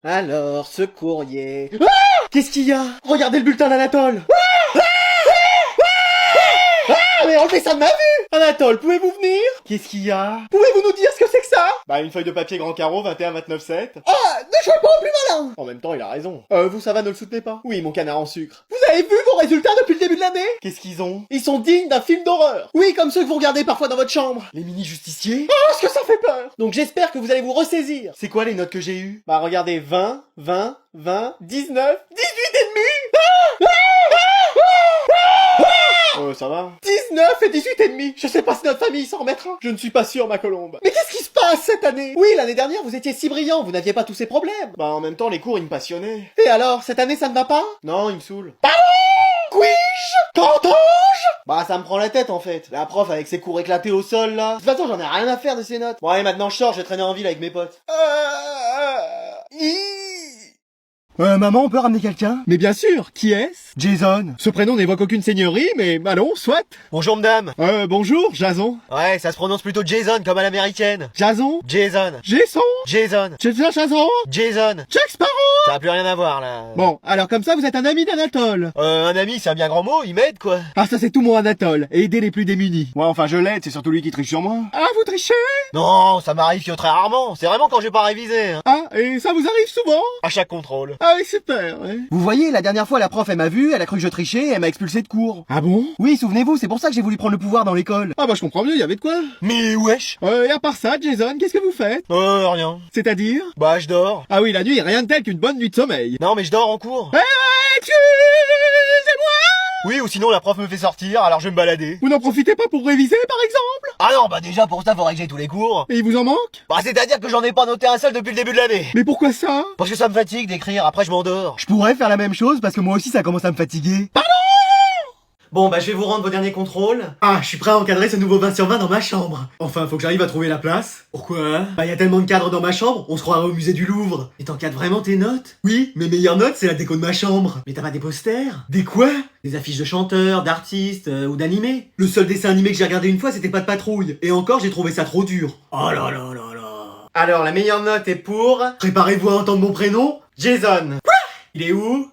Alors, ce courrier... Ah, qu'est-ce qu'il y a? Regardez le bulletin d'Anatole. Ah, mais enlevez ça de ma vue! Anatole, pouvez-vous venir? Qu'est-ce qu'il y a? Pouvez-vous nous dire ce que c'est que ça? Bah, une feuille de papier grand carreau, 21-29-7. Ah, ne jouez pas au plus malin! En même temps, il a raison. Vous, ça va, ne le soutenez pas? Oui, mon canard en sucre. Vous avez vu vos résultats depuis le début de l'année? Qu'est-ce qu'ils ont? Ils sont dignes d'un film d'horreur. Oui, comme ceux que vous regardez parfois dans votre chambre. Les mini-justiciers? Oh, ce que ça fait peur! Donc j'espère que vous allez vous ressaisir. C'est quoi les notes que j'ai eues? Bah, regardez, 20, 20, 20, 19, 18 et demi! Ça va? 19 et 18 et demi. Je sais pas si notre famille s'en remettra. Je ne suis pas sûr, ma colombe. Mais qu'est-ce qui se passe cette année? Oui, l'année dernière, vous étiez si brillant, vous n'aviez pas tous ces problèmes. Bah, en même temps, les cours, ils me passionnaient. Et alors, cette année, ça ne va pas? Non, il me saoule. Pardon? Quis-je? Qu'entends-je? Bah, ça me prend la tête, en fait. La prof, avec ses cours éclatés au sol, là. De toute façon, j'en ai rien à faire de ces notes. Bon, allez, maintenant, je sors, je vais traîner en ville avec mes potes. Maman, on peut ramener quelqu'un? Mais bien sûr, qui est-ce? Jason. Ce prénom n'évoque aucune seigneurie, mais allons, soit. Bonjour madame. Bonjour, Jason. Ouais, ça se prononce plutôt Jason comme à l'américaine. Jason? Jason. Jason? Jason. Jason? Jason. Jack Sparrow? Ça a plus rien à voir là. Bon, alors comme ça, vous êtes un ami d'Anatole. Un ami, c'est un bien grand mot, il m'aide quoi. Ah, ça c'est tout mon Anatole, aider les plus démunis. Ouais, enfin je l'aide, c'est surtout lui qui triche sur moi. Ah, vous trichez? Non, ça m'arrive que très rarement. C'est vraiment quand j'ai pas révisé. Hein. Ah, et ça vous arrive souvent? À chaque contrôle. Ah oui, super, ouais. Vous voyez, la dernière fois, la prof, elle m'a vu, elle a cru que je trichais et elle m'a expulsé de cours. Ah bon? Oui, souvenez-vous, c'est pour ça que j'ai voulu prendre le pouvoir dans l'école. Ah bah je comprends mieux, y avait de quoi. Mais wesh. Et à part ça, Jason, qu'est-ce que vous faites? Rien. C'est-à-dire? Bah, je dors. Ah oui, la nuit, rien de tel qu'une bonne nuit de sommeil. Non, mais je dors en cours. Excusez-moi! Oui, ou sinon la prof me fait sortir, alors je vais me balader. Vous n'en profitez pas pour réviser, par exemple? Ah non, bah déjà pour ça, faudrait que j'aille tous les cours. Et il vous en manque? Bah, c'est-à-dire que j'en ai pas noté un seul depuis le début de l'année. Mais pourquoi ça? Parce que ça me fatigue d'écrire, après je m'endors. Je pourrais faire la même chose parce que moi aussi ça commence à me fatiguer. Pardon? Bon, bah je vais vous rendre vos derniers contrôles. Ah, je suis prêt à encadrer ce nouveau 20 sur 20 dans ma chambre. Enfin, faut que j'arrive à trouver la place. Pourquoi? Bah y a tellement de cadres dans ma chambre, on se croirait au musée du Louvre. Et t'encadres vraiment tes notes? Oui, mes meilleures notes, c'est la déco de ma chambre. Mais t'as pas des posters? Des quoi? Des affiches de chanteurs, d'artistes ou d'animés. Le seul dessin animé que j'ai regardé une fois, c'était Pas de patrouille. Et encore, j'ai trouvé ça trop dur. Oh là là là là. Alors, la meilleure note est pour... Préparez-vous à entendre mon prénom, Jason. Quoi? Il est où?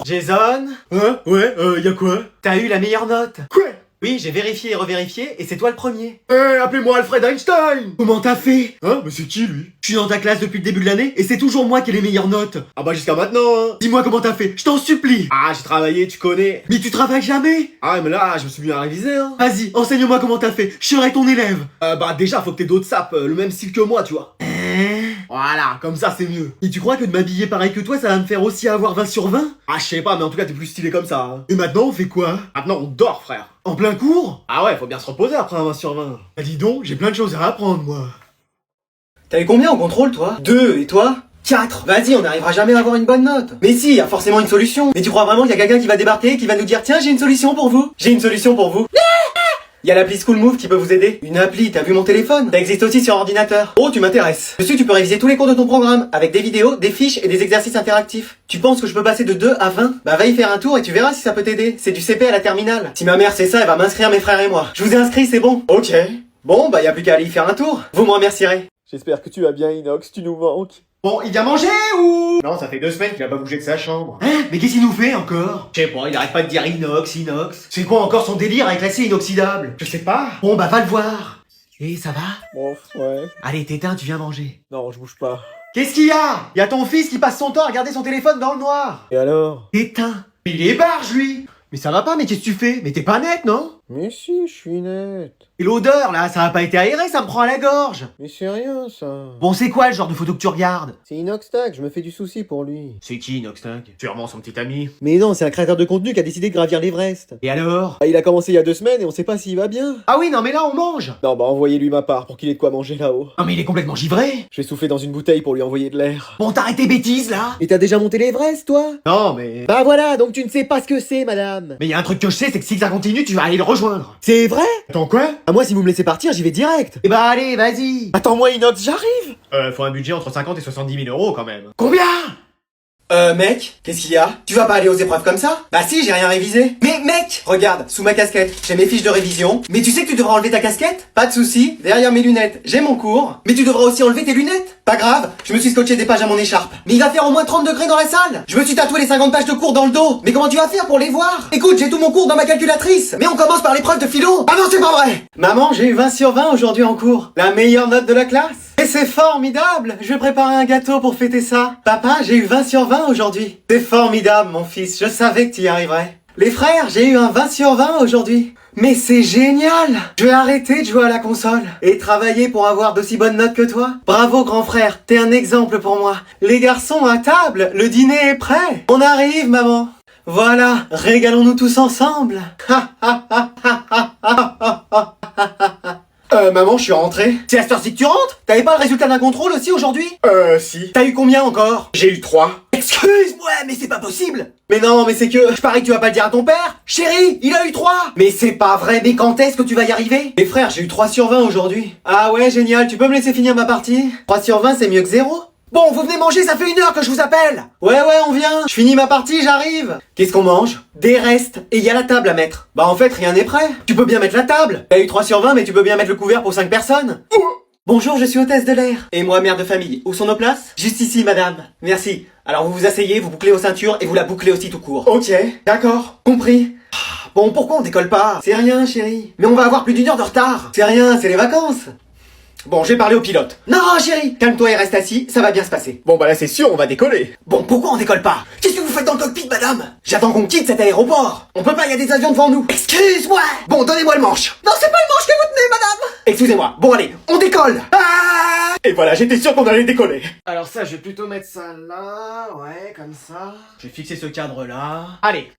Jason? Ouais, y a quoi? T'as eu la meilleure note. Quoi? Oui, j'ai vérifié et revérifié, et c'est toi le premier. Appelez-moi Alfred Einstein. Comment t'as fait? Mais c'est qui, lui? Je suis dans ta classe depuis le début de l'année, et c'est toujours moi qui ai les meilleures notes. Ah bah jusqu'à maintenant, hein. Dis-moi comment t'as fait, je t'en supplie. Ah, j'ai travaillé, tu connais. Mais tu travailles jamais? Ah, mais là, je me suis mis à réviser, hein. Vas-y, enseigne-moi comment t'as fait, je serai ton élève. Bah déjà, faut que t'aies d'autres sapes, le même style que moi, tu vois. Voilà, comme ça c'est mieux. Et tu crois que de m'habiller pareil que toi, ça va me faire aussi avoir 20 sur 20? Ah, je sais pas, mais en tout cas, t'es plus stylé comme ça. Hein. Et maintenant, on fait quoi? Maintenant, on dort, frère. En plein cours? Ah ouais, faut bien se reposer après un 20 sur 20. Bah dis donc, j'ai plein de choses à apprendre, moi. T'as eu combien au contrôle, toi? 2, et toi? 4. Vas-y, on n'arrivera jamais à avoir une bonne note. Mais si, y a forcément une solution. Mais tu crois vraiment qu'il y a quelqu'un qui va débarquer et qui va nous dire tiens, j'ai une solution pour vous? J'ai une solution pour vous. Il y a l'appli School Move qui peut vous aider. Une appli, t'as vu mon téléphone? Ça existe aussi sur ordinateur. Oh, tu m'intéresses. Dessus, tu peux réviser tous les cours de ton programme, avec des vidéos, des fiches et des exercices interactifs. Tu penses que je peux passer de 2 à 20? Bah va y faire un tour et tu verras si ça peut t'aider. C'est du CP à la terminale. Si ma mère sait ça, elle va m'inscrire mes frères et moi. Je vous ai inscrit, c'est bon. Ok. Bon, bah y a plus qu'à aller y faire un tour. Vous me remercierez. J'espère que tu vas bien, Inox, tu nous manques. Bon, il vient manger ou? Non, ça fait 2 semaines qu'il a pas bougé de sa chambre. Mais qu'est-ce qu'il nous fait encore? Je sais pas, il arrête pas de dire inox. C'est quoi encore son délire avec l'acier inoxydable? Je sais pas. Bon, bah va le voir. Et ça va? Bon, ouais. Allez, t'éteins, tu viens manger. Non, je bouge pas. Qu'est-ce qu'il y a? Y a ton fils qui passe son temps à regarder son téléphone dans le noir. Et alors? Éteins. Il est barge, lui. Mais ça va pas, mais qu'est-ce que tu fais? Mais t'es pas net, non? Mais si, je suis net. Et l'odeur, là, ça a pas été aéré, ça me prend à la gorge. Mais c'est rien, ça. Bon, c'est quoi le genre de photo que tu regardes? C'est Inoxtag, je me fais du souci pour lui. C'est qui, Inoxtag? Sûrement son petit ami. Mais non, c'est un créateur de contenu qui a décidé de gravir l'Everest. Et alors? Ah, il a commencé il y a 2 semaines et on sait pas s'il va bien. Ah oui, non, mais là, on mange. Non, bah envoyez-lui ma part pour qu'il ait de quoi manger là-haut. Non, mais il est complètement givré. Je vais souffler dans une bouteille pour lui envoyer de l'air. Bon, t'arrêtes tes bêtises, là. Et t'as déjà monté l'Everest, toi? Non, mais... Bah voilà, donc tu ne sais pas ce que c'est, madame. Mais y a un truc que je sais, c'est que si ça continue, tu vas aller le rejoindre. C'est vrai? Attends, quoi? Ah, moi, si vous me laissez partir, j'y vais direct. Eh bah, allez, vas-y. Attends-moi, Inox, j'arrive. Faut un budget entre 50 et 70 000 euros, quand même. Combien? Mec, qu'est-ce qu'il y a? Tu vas pas aller aux épreuves comme ça? Bah si, j'ai rien révisé. Mais mec, regarde, sous ma casquette, j'ai mes fiches de révision. Mais tu sais que tu devras enlever ta casquette? Pas de souci, derrière mes lunettes, j'ai mon cours. Mais tu devras aussi enlever tes lunettes. Pas grave, je me suis scotché des pages à mon écharpe. Mais il va faire au moins 30 degrés dans la salle. Je me suis tatoué les 50 pages de cours dans le dos. Mais comment tu vas faire pour les voir? Écoute, j'ai tout mon cours dans ma calculatrice. Mais on commence par l'épreuve de philo. Ah non, c'est pas vrai! Maman, j'ai eu 20 sur 20 aujourd'hui en cours. La meilleure note de la classe. Et c'est formidable! Je vais préparer un gâteau pour fêter ça. Papa, j'ai eu 20 sur 20 aujourd'hui. C'est formidable, mon fils. Je savais que tu y arriverais. Les frères, j'ai eu un 20 sur 20 aujourd'hui. Mais c'est génial! Je vais arrêter de jouer à la console et travailler pour avoir d'aussi bonnes notes que toi. Bravo, grand frère. T'es un exemple pour moi. Les garçons à table, le dîner est prêt. On arrive, maman. Voilà, régalons-nous tous ensemble. Maman, je suis rentré. C'est à cette heure-ci que tu rentres? T'avais pas le résultat d'un contrôle aussi aujourd'hui? Si. T'as eu combien encore? J'ai eu 3. Excuse-moi, mais c'est pas possible. Mais non, mais c'est que... Je parie que tu vas pas le dire à ton père. Chérie, il a eu 3. Mais c'est pas vrai, mais quand est-ce que tu vas y arriver? Mais frère, j'ai eu 3 sur 20 aujourd'hui. Ah ouais, génial, tu peux me laisser finir ma partie? 3 sur 20, c'est mieux que 0. Bon, vous venez manger, ça fait 1 heure que je vous appelle. Ouais, on vient. Je finis ma partie, j'arrive. Qu'est-ce qu'on mange? Des restes. Et il y a la table à mettre. Bah en fait, rien n'est prêt. Tu peux bien mettre la table. T'as eu 3 sur 20, mais tu peux bien mettre le couvert pour 5 personnes. Bonjour, je suis hôtesse de l'air. Et moi, mère de famille. Où sont nos places? Juste ici, madame. Merci. Alors vous vous asseyez, vous bouclez aux ceintures et vous la bouclez aussi tout court. Ok, d'accord. Compris. Bon, pourquoi on décolle pas? C'est rien, chérie. Mais on va avoir plus d'1 heure de retard. C'est rien, c'est les vacances. Bon, j'ai parlé au pilote. Non, chérie, calme-toi et reste assis, ça va bien se passer. Bon bah là c'est sûr, on va décoller. Bon, pourquoi on décolle pas? Qu'est-ce que vous faites dans le cockpit, madame? J'attends qu'on quitte cet aéroport. On peut pas, il y a des avions devant nous. Excuse-moi. Bon, donnez-moi le manche. Non, c'est pas le manche que vous tenez, madame. Excusez-moi. Bon, allez, on décolle. Ah! Et voilà, j'étais sûr qu'on allait décoller. Alors ça, je vais plutôt mettre ça là, ouais, comme ça. Je vais fixer ce cadre là. Allez.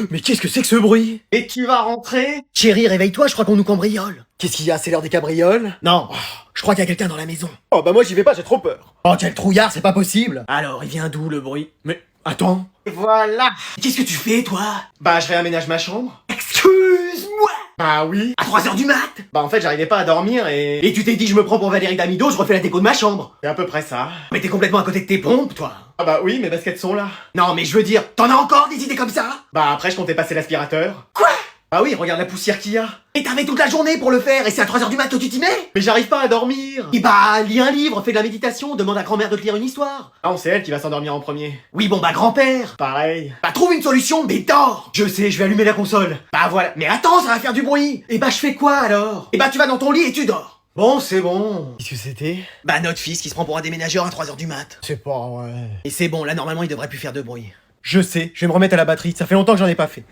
Mais qu'est-ce que c'est que ce bruit? Et tu vas rentrer? Chérie, réveille-toi, je crois qu'on nous cambriole. Qu'est-ce qu'il y a? C'est l'heure des cabrioles? Non. Je crois qu'il y a quelqu'un dans la maison. Oh bah moi j'y vais pas, j'ai trop peur. Oh, quel trouillard, c'est pas possible. Alors, il vient d'où le bruit? Mais, attends. Et voilà. Qu'est-ce que tu fais, toi? Bah, je réaménage ma chambre. Excuse-moi. Bah oui. À 3 heures du mat. Bah en fait, j'arrivais pas à dormir et... Et tu t'es dit, je me prends pour Valérie Damido, je refais la déco de ma chambre. C'est à peu près ça. Mais t'es complètement à côté de tes pompes, toi. Ah bah oui, mes baskets sont là. Non, mais je veux dire, t'en as encore des idées comme ça? Bah après, je comptais passer l'aspirateur. Quoi? Bah oui, regarde la poussière qu'il y a. Et t'avais toute la journée pour le faire, et c'est à 3 heures du mat que tu t'y mets? Mais j'arrive pas à dormir. Et bah, lis un livre, fais de la méditation, demande à grand-mère de te lire une histoire. Ah, c'est elle qui va s'endormir en premier. Oui, bon bah, grand-père. Pareil. Bah, trouve une solution, mais dors. Je sais, je vais allumer la console. Bah voilà, mais attends, ça va faire du bruit. Et bah, je fais quoi alors? Et bah, tu vas dans ton lit et tu dors. Bon, c'est bon. Qu'est-ce que c'était? Bah, notre fils qui se prend pour un déménageur à 3 heures du mat. C'est pas vrai. Et c'est bon, là, normalement, il devrait plus faire de bruit. Je sais, je vais me remettre à la batterie. Ça fait longtemps que j'en ai pas fait.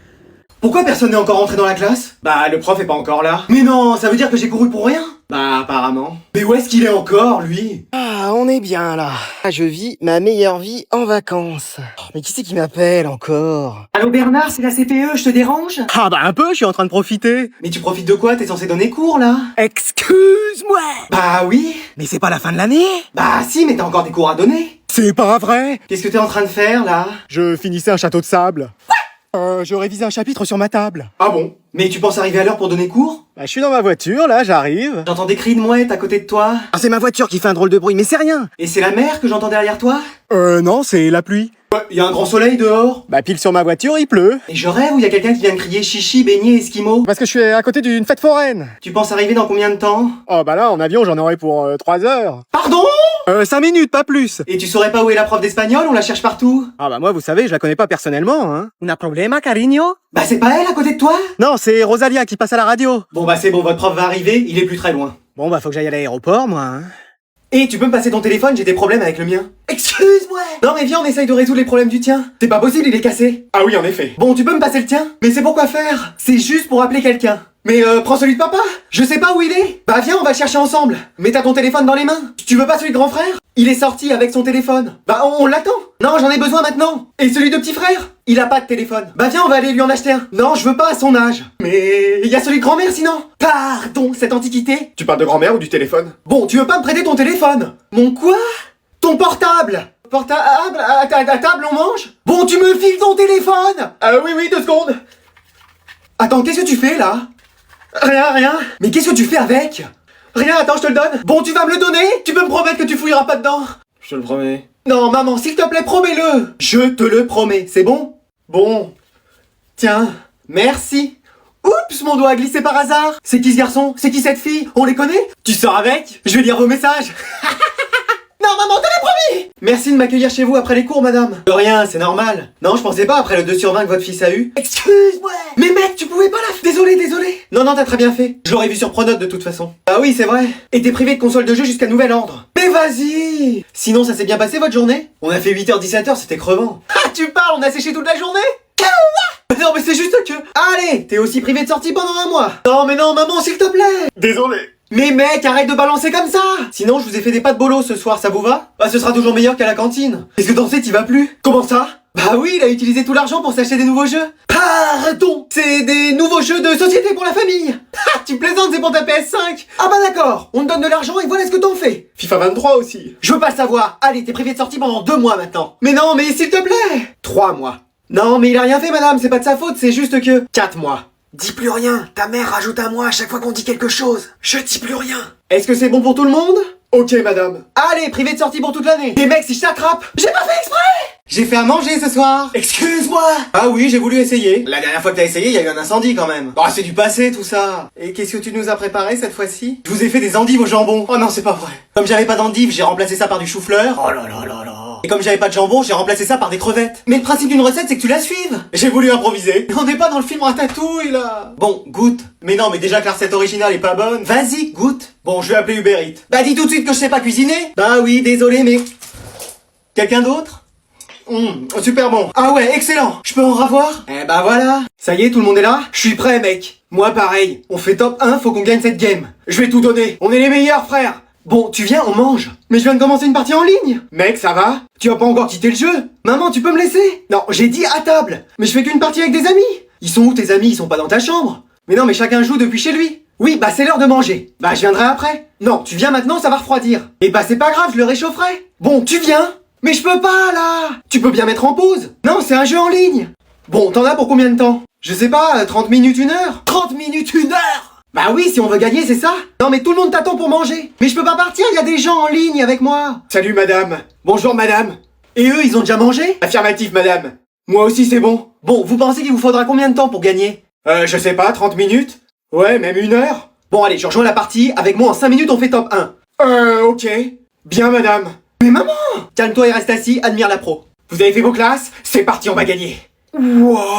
Pourquoi personne n'est encore rentré dans la classe? Bah, le prof est pas encore là. Mais non, ça veut dire que j'ai couru pour rien? Bah, apparemment. Mais où est-ce qu'il est encore, lui? Ah, on est bien là. Je vis ma meilleure vie en vacances. Oh, mais qui c'est qui m'appelle encore? Allô Bernard, c'est la CPE, je te dérange? Ah bah un peu, je suis en train de profiter. Mais tu profites de quoi? T'es censé donner cours, là? Excuse-moi. Bah oui. Mais c'est pas la fin de l'année? Bah si, mais t'as encore des cours à donner. C'est pas vrai. Qu'est-ce que t'es en train de faire, là? Je finissais un château de sable. Je révisais un chapitre sur ma table. Ah bon? Mais tu penses arriver à l'heure pour donner cours? Bah, je suis dans ma voiture, là, j'arrive. J'entends des cris de mouettes à côté de toi. Ah, c'est ma voiture qui fait un drôle de bruit, mais c'est rien. Et c'est la mer que j'entends derrière toi? Non, c'est la pluie. Y a un grand soleil dehors. Bah, pile sur ma voiture, il pleut. Et je rêve ou y a quelqu'un qui vient de crier chichi, beignet, esquimau? Parce que je suis à côté d'une fête foraine. Tu penses arriver dans combien de temps? Oh, bah là, en avion, j'en aurai pour 3 heures. Pardon? 5 minutes, pas plus. Et tu saurais pas où est la prof d'espagnol? On la cherche partout. Ah bah moi, vous savez, je la connais pas personnellement, hein. Una problema, cariño? Bah c'est pas elle à côté de toi? Non, c'est Rosalia qui passe à la radio. Bon bah c'est bon, votre prof va arriver, il est plus très loin. Bon bah faut que j'aille à l'aéroport, moi, hein. Et tu peux me passer ton téléphone, j'ai des problèmes avec le mien. Excuse-moi. Non mais viens, on essaye de résoudre les problèmes du tien. C'est pas possible, il est cassé. Ah oui, en effet. Bon, tu peux me passer le tien? Mais c'est pour quoi faire? C'est juste pour appeler quelqu'un. Mais prends celui de papa. Je sais pas où il est. Bah viens, on va le chercher ensemble. Mais t'as ton téléphone dans les mains. Tu veux pas celui de grand frère? Il est sorti avec son téléphone. Bah on l'attend. Non, j'en ai besoin maintenant. Et celui de petit frère? Il a pas de téléphone. Bah viens, on va aller lui en acheter un. Non, je veux pas à son âge. Mais il y a celui de grand-mère sinon. Pardon, cette antiquité. Tu parles de grand-mère ou du téléphone? Bon, tu veux pas me prêter ton téléphone? Mon quoi? Ton portable. Portable? À table on mange? Bon, tu me files ton téléphone. Oui, 2 secondes. Attends, qu'est-ce que tu fais là? Rien. Mais qu'est-ce que tu fais avec? Rien, attends, je te le donne. Bon, tu vas me le donner? Tu peux me promettre que tu fouilleras pas dedans? Je te le promets. Non, maman, s'il te plaît, promets-le. Je te le promets, c'est bon? Bon. Tiens, merci. Oups, mon doigt a glissé par hasard. C'est qui ce garçon? C'est qui cette fille? On les connaît? Tu sors avec? Je vais lire vos messages. Non, maman, te l'ai promis! Merci de m'accueillir chez vous après les cours, madame. De rien, c'est normal. Non, je pensais pas après le 2 sur 20 que votre fils a eu. Excuse-moi! Mais mec, tu pouvais pas la... Désolé. Non, t'as très bien fait. Je l'aurais vu sur Pronote de toute façon. Ah oui, c'est vrai. Et t'es privé de console de jeu jusqu'à nouvel ordre. Mais vas-y! Sinon, ça s'est bien passé votre journée? On a fait 8h-17h, c'était crevant. Ah, tu parles, on a séché toute la journée? Non, mais c'est juste que... Allez, t'es aussi privé de sortie pendant un mois. Non, mais non, maman, s'il te plaît. Désolé. Mais mec, arrête de balancer comme ça. Sinon, je vous ai fait des pâtes bolo ce soir, ça vous va? Bah, ce sera toujours meilleur qu'à la cantine. Qu'est-ce que t'en sais, t'y vas plus? Comment ça? Bah oui, il a utilisé tout l'argent pour s'acheter des nouveaux jeux. Pardon, c'est des nouveaux jeux de société pour la famille. Ah, tu plaisantes, c'est pour ta PS5. Ah bah d'accord, on te donne de l'argent et voilà ce que t'en fais. FIFA 23 aussi. Je veux pas le savoir. Allez, t'es privé de sortie pendant 2 mois maintenant. Mais non, mais s'il te plaît. 3 mois. Non, mais il a rien fait, madame, c'est pas de sa faute, c'est juste que... 4 mois. Dis plus rien, ta mère rajoute un mois à chaque fois qu'on dit quelque chose. Je dis plus rien. Est-ce que c'est bon pour tout le monde? Ok, madame. Allez, privé de sortie pour toute l'année. Et mec, si je t'attrape, j'ai pas fait exprès. J'ai fait à manger ce soir. Excuse-moi. Ah oui, j'ai voulu essayer. La dernière fois que t'as essayé, il y a eu un incendie quand même. Oh, c'est du passé tout ça. Et qu'est-ce que tu nous as préparé cette fois-ci? Je vous ai fait des endives au jambon. Oh non, c'est pas vrai. Comme j'avais pas d'endives, j'ai remplacé ça par du chou-fleur. Oh là là là là. Et comme j'avais pas de jambon, j'ai remplacé ça par des crevettes. Mais le principe d'une recette, c'est que tu la suives. J'ai voulu improviser. On n'est pas dans le film Ratatouille, là. Bon, goûte. Mais non, mais déjà que la recette originale est pas bonne. Vas-y, goûte. Bon, je vais appeler Uber Eats. Bah, dis tout de suite que je sais pas cuisiner. Bah oui, désolé, mais... Quelqu'un d'autre? Super bon. Ah ouais, excellent. Je peux en revoir? Eh bah voilà. Ça y est, tout le monde est là? Je suis prêt, mec. Moi, pareil. On fait top 1, faut qu'on gagne cette game. Je vais tout donner. On est les meilleurs, frère. Bon, tu viens, on mange. Mais je viens de commencer une partie en ligne. Mec, ça va? Tu as pas encore quitté le jeu? Maman, tu peux me laisser? Non, j'ai dit à table. Mais je fais qu'une partie avec des amis. Ils sont où tes amis? Ils sont pas dans ta chambre. Mais non, mais chacun joue depuis chez lui. Oui, bah c'est l'heure de manger. Bah je viendrai après. Non, tu viens maintenant, ça va refroidir. Et bah c'est pas grave, je le réchaufferai. Bon, tu viens? Mais je peux pas là. Tu peux bien mettre en pause. Non, c'est un jeu en ligne. Bon, t'en as pour combien de temps? Je sais pas, 30 minutes, 1 heure? 30 minutes, 1 heure? Bah oui, si on veut gagner, c'est ça. Non mais tout le monde t'attend pour manger. Mais je peux pas partir, il y a des gens en ligne avec moi. Salut madame. Bonjour madame. Et eux, ils ont déjà mangé? Affirmatif madame. Moi aussi c'est bon. Bon, vous pensez qu'il vous faudra combien de temps pour gagner? Je sais pas, 30 minutes? Ouais, même 1 heure? Bon allez, je rejoins la partie. Avec moi en 5 minutes, on fait top 1. Ok. Bien madame. Mais maman! Calme-toi et reste assis, admire la pro. Vous avez fait vos classes? C'est parti, on va gagner. Wow!